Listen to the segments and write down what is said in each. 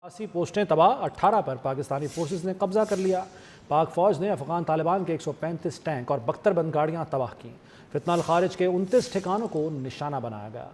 80 पोस्टें तबाह, 18 पर पाकिस्तानी फोर्सेस ने कब्जा कर लिया। पाक फौज ने अफगान तालिबान के 135 टैंक और 72 बंद गाड़ियां तबाह की। फितना अल खारिज के 29 ठिकानों को निशाना बनाया गया।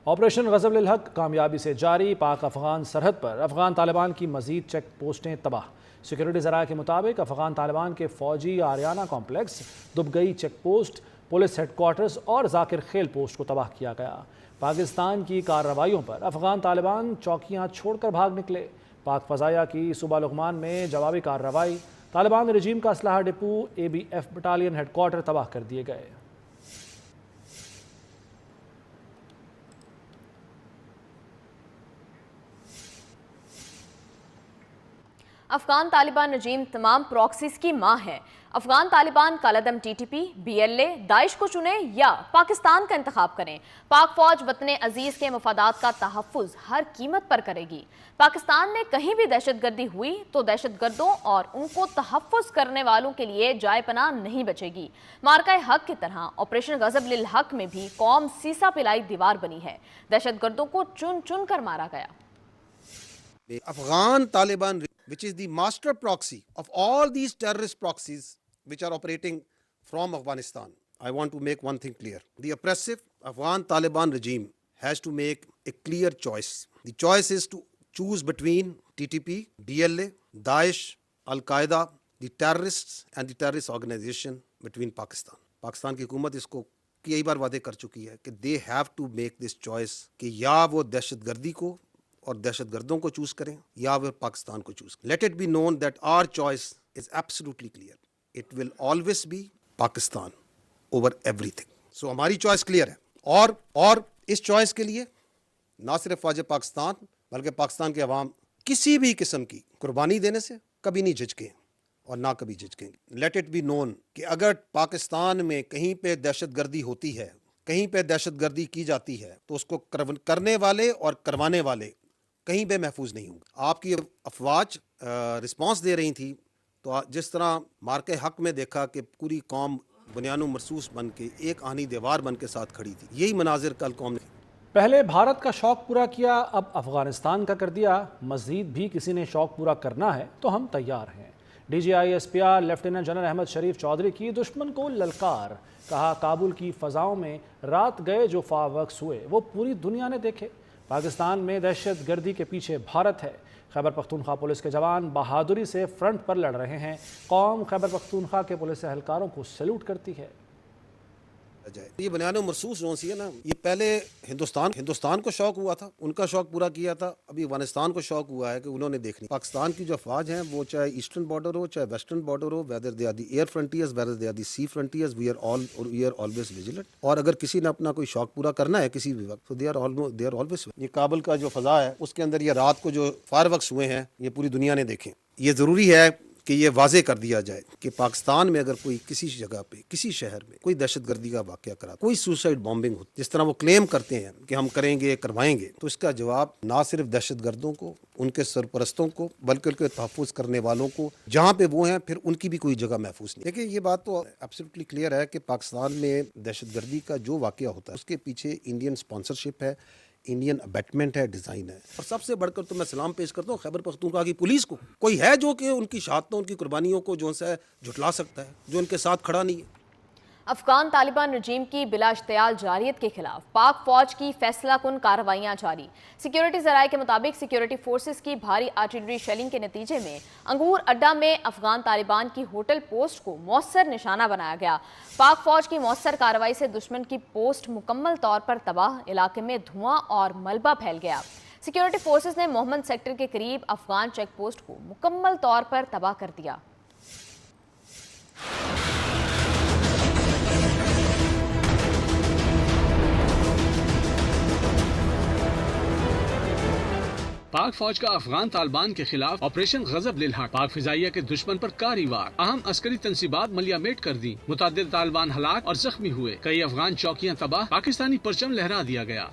ऑपरेशन गज़ब-उल हक कामयाबी से जारी। पाक अफगान सरहद पर अफगान तालिबान की मजीद चेक पोस्टें तबाह। सिक्योरिटी ज़राए के मुताबिक अफगान तालिबान के फौजी Ariana complex, Dubgai check post, police headquarters और जाकिर खेल पोस्ट को तबाह किया गया। पाकिस्तान की कार्रवाइयों पर अफगान तालिबान चौकियां छोड़कर भाग निकले। पाक फ़ज़ाया की सूबा लुघमान में जवाबी कार्रवाई। तालिबान रजीम का असलहा डिपो, ABF बटालियन हेडक्वार्टर तबाह कर दिए गए। अफगान तालिबान रजीम तमाम प्रॉक्सीज की मां है। अफगान तालिबान कालादम TTP, BLA, दाइश को चुने या पाकिस्तान का इंतखाब करें, पाक फौज वतन अजीज के मफादात का तहफ़्फ़ुज़ हर कीमत पर करेगी। पाकिस्तान में कहीं भी दहशतगर्दी हुई तो दहशतगर्दों और उनको तहफ़्फ़ुज़ करने वालों के लिए जाए पनाह नहीं बचेगी। मार्का हक की तरह ऑपरेशन गज़ब-उल हक में भी कौम सीसा पिलाई दीवार बनी है। दहशतगर्दों को चुन चुन कर मारा गया। Afghan Taliban, which is the master proxy of all these terrorist proxies which are operating from Afghanistan. I want to make one thing clear. The oppressive Afghan Taliban regime has to make a clear choice. The choice is to choose between TTP, BLA, Daesh, Al-Qaeda, the terrorists and the terrorist organization between Pakistan. Pakistan की हुकूमत इसको कई बार वादे कर चुकी है कि they have to make this choice कि या वो दहशतगर्दी को और दहशतगर्दों को चूज करें या वे पाकिस्तान को चूज करें। Let it be known that our choice is absolutely clear. It will always be Pakistan over everything. So हमारी चॉइस क्लियर है और इस चॉइस के लिए ना सिर्फ फौज पाकिस्तान बल्कि पाकिस्तान के अवाम किसी भी किस्म की कुर्बानी देने से कभी नहीं झिझके और ना कभी झिझकेंगे। लेट इट बी नोन कि अगर पाकिस्तान में कहीं पे दहशतगर्दी होती है, कहीं पे दहशतगर्दी की जाती है तो उसको करने वाले और करवाने वाले कहीं पे महफूज नहीं होंगे। आपकी अफवाज रिस्पांस दे रही थी तो जिस तरह मार्के हक में देखा कि पूरी कौम बुनियानो मरसूस बन के एक आनी दीवार बन के साथ खड़ी थी, यही मनाजिर कल कौम ने पहले भारत का शौक पूरा किया, अब अफगानिस्तान का कर दिया। मजीद भी किसी ने शौक पूरा करना है तो हम तैयार हैं। DGI SPR lieutenant general Ahmed Sharif Chaudhry की दुश्मन को ललकार। कहा, काबुल की फ़ज़ाओं में रात गए जो फावक्स हुए वो पूरी दुनिया ने देखे। पाकिस्तान में दहशत गर्दी के पीछे भारत है। खैबर पख्तूनख्वा पुलिस के जवान बहादुरी से फ्रंट पर लड़ रहे हैं। कौम खैबर पख्तूनख्वा के पुलिस एहलकारों को सैल्यूट करती है। ये बुनियानो मरसूस जो सी है ना, ये पहले हिंदुस्तान को शौक हुआ था, उनका शौक पूरा किया था। अभी अफगानिस्तान को शौक हुआ है कि उन्होंने देखनी पाकिस्तान की जो अफवाज हैं वो चाहे ईस्टर्न बॉर्डर हो चाहे वेस्टर्न बॉर्डर हो, whether they are the air frontiers whether they are the sea frontiers, we are always vigilant. और अगर किसी ने अपना कोई शौक पूरा करना है किसी भी वक्त तो दे आर ऑलवेज। ये काबुल का जो फजा है उसके अंदर ये रात को जो फायरवर्क्स हुए हैं ये पूरी दुनिया ने देखे। ये जरूरी है कि ये वाजे कर दिया जाए कि पाकिस्तान में अगर कोई किसी जगह पे किसी शहर में कोई दहशतगर्दी का वाकया करा, कोई सुसाइड बॉम्बिंग हो, जिस तरह वो क्लेम करते हैं कि हम करेंगे करवाएंगे, तो इसका जवाब ना सिर्फ दहशतगर्दों को, उनके सरपरस्तों को, बल्कि उनके तहफ़्फ़ुज़ करने वालों को जहाँ पे वो हैं फिर उनकी भी कोई जगह महफूज नहीं। देखिए ये बात तो एब्सोल्युटली क्लियर है कि पाकिस्तान में दहशतगर्दी का जो वाकया होता है उसके पीछे इंडियन स्पॉन्सरशिप है, इंडियन अबैटमेंट है, डिज़ाइन है। और सबसे बढ़कर तो मैं सलाम पेश करता हूँ खैबर पख्तूनख्वा की पुलिस को। कोई है जो कि उनकी शहादतों, उनकी कुर्बानियों को जो है झुटला सकता है, जो उनके साथ खड़ा नहीं है। अफगान तालिबान रजीम की बिला इश्तियाल जारियत के खिलाफ पाक फौज की फैसला कुन कार्रवाइयाँ जारी। सिक्योरिटी ज़राए के मुताबिक सिक्योरिटी फोर्सेस की भारी आर्टिलरी शेलिंग के नतीजे में अंगूर अड्डा में अफगान तालिबान की होटल पोस्ट को मौसर निशाना बनाया गया। पाक फौज की मौसर कार्रवाई से दुश्मन की पोस्ट मुकम्मल तौर पर तबाह, इलाके में धुआं और मलबा फैल गया। सिक्योरिटी फोर्सेस ने मोहम्मद सेक्टर के करीब अफगान चेक पोस्ट को मुकम्मल तौर पर तबाह कर दिया। पाक फौज का अफगान तालिबान के खिलाफ ऑपरेशन गज़ब-उल हक। पाक फिजाइया के दुश्मन पर कारी वार, अहम अस्करी तंसीबात मलियामेट कर दी। मुतअद्दिद तालिबान हलाक और जख्मी हुए, कई अफगान चौकियां तबाह, पाकिस्तानी परचम लहरा दिया गया।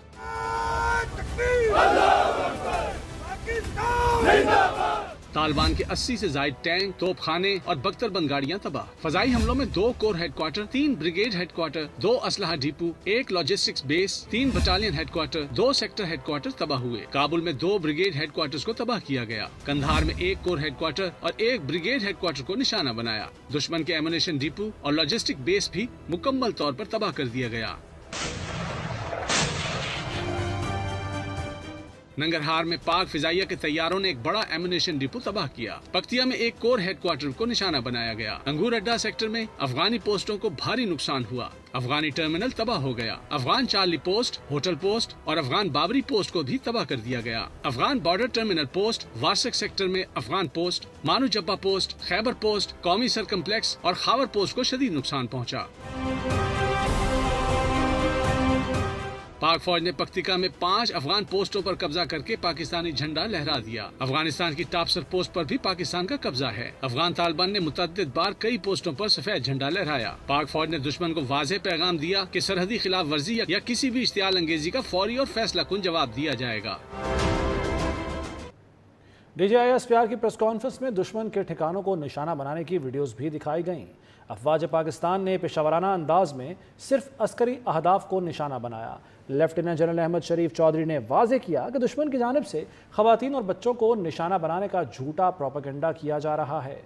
तालिबान के 80 से ज्यादा टैंक, तोपखाने और बख्तरबंद गाड़ियां तबाह। फजाई हमलों में 2 कोर हेडक्वार्टर, 3 ब्रिगेड हेडक्वार्टर, 2 असलहा depot, 1 logistics base, 3 battalion headquarter, 2 sector headquarter तबाह हुए। काबुल में 2 ब्रिगेड हेडक्वार्टर्स को तबाह किया गया। कंधार में 1 कोर हेडक्वार्टर और 1 ब्रिगेड हेडक्वार्टर को निशाना बनाया। दुश्मन के एमुनेशन डिपो और लॉजिस्टिक बेस भी मुकम्मल तौर पर तबाह कर दिया गया। नंगरहार में पाक फिजाइया के तैयारों ने एक बड़ा एमुनेशन डिपो तबाह किया। पक्तिया में 1 कोर हेडक्वार्टर को निशाना बनाया गया। अंगूर अड्डा सेक्टर में अफगानी पोस्टों को भारी नुकसान हुआ। अफगानी टर्मिनल तबाह हो गया। Afghan Charlie post, hotel post और अफगान बाबरी पोस्ट को भी तबाह कर दिया गया। Afghan border terminal post, Warsak sector में Afghan post, Manu Jabba post, Khyber post, कौमी सर कम्प्लेक्स और खावर पोस्ट को शदीद नुकसान पहुँचा। पाक फौज ने पक्तिका में 5 अफगान पोस्टों पर कब्जा करके पाकिस्तानी झंडा लहरा दिया। अफगानिस्तान की टापसर पोस्ट पर भी पाकिस्तान का कब्जा है। अफगान तालिबान ने मुतअद्दिद बार कई पोस्टों पर सफेद झंडा लहराया। पाक फौज ने दुश्मन को वाज़ेह पैगाम दिया कि सरहदी खिलाफ वर्जी या किसी भी इश्तियाल अंगेजी का फौरी और फैसला कुन जवाब दिया जाएगा। DGIS प्यार की प्रेस कॉन्फ्रेंस में दुश्मन के ठिकानों को निशाना बनाने की वीडियोस भी दिखाई गईं। अफवाज पाकिस्तान ने पेशावराना अंदाज में सिर्फ अस्करी अहदाफ को निशाना बनाया। लेफ्टिनेंट जनरल अहमद शरीफ चौधरी ने वाज़ेह किया कि दुश्मन की जानिब से ख़वातीन और बच्चों को निशाना बनाने का झूठा प्रोपेगेंडा किया जा रहा है।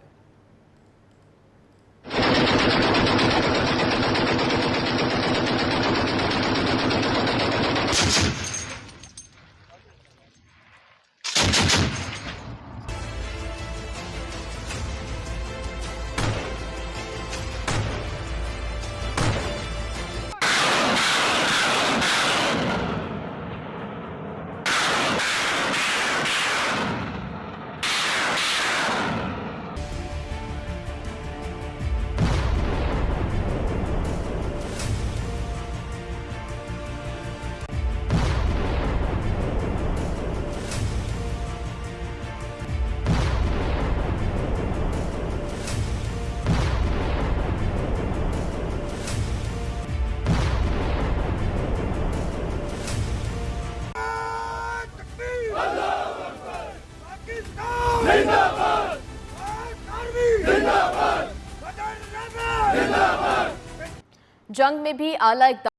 जंग में भी आला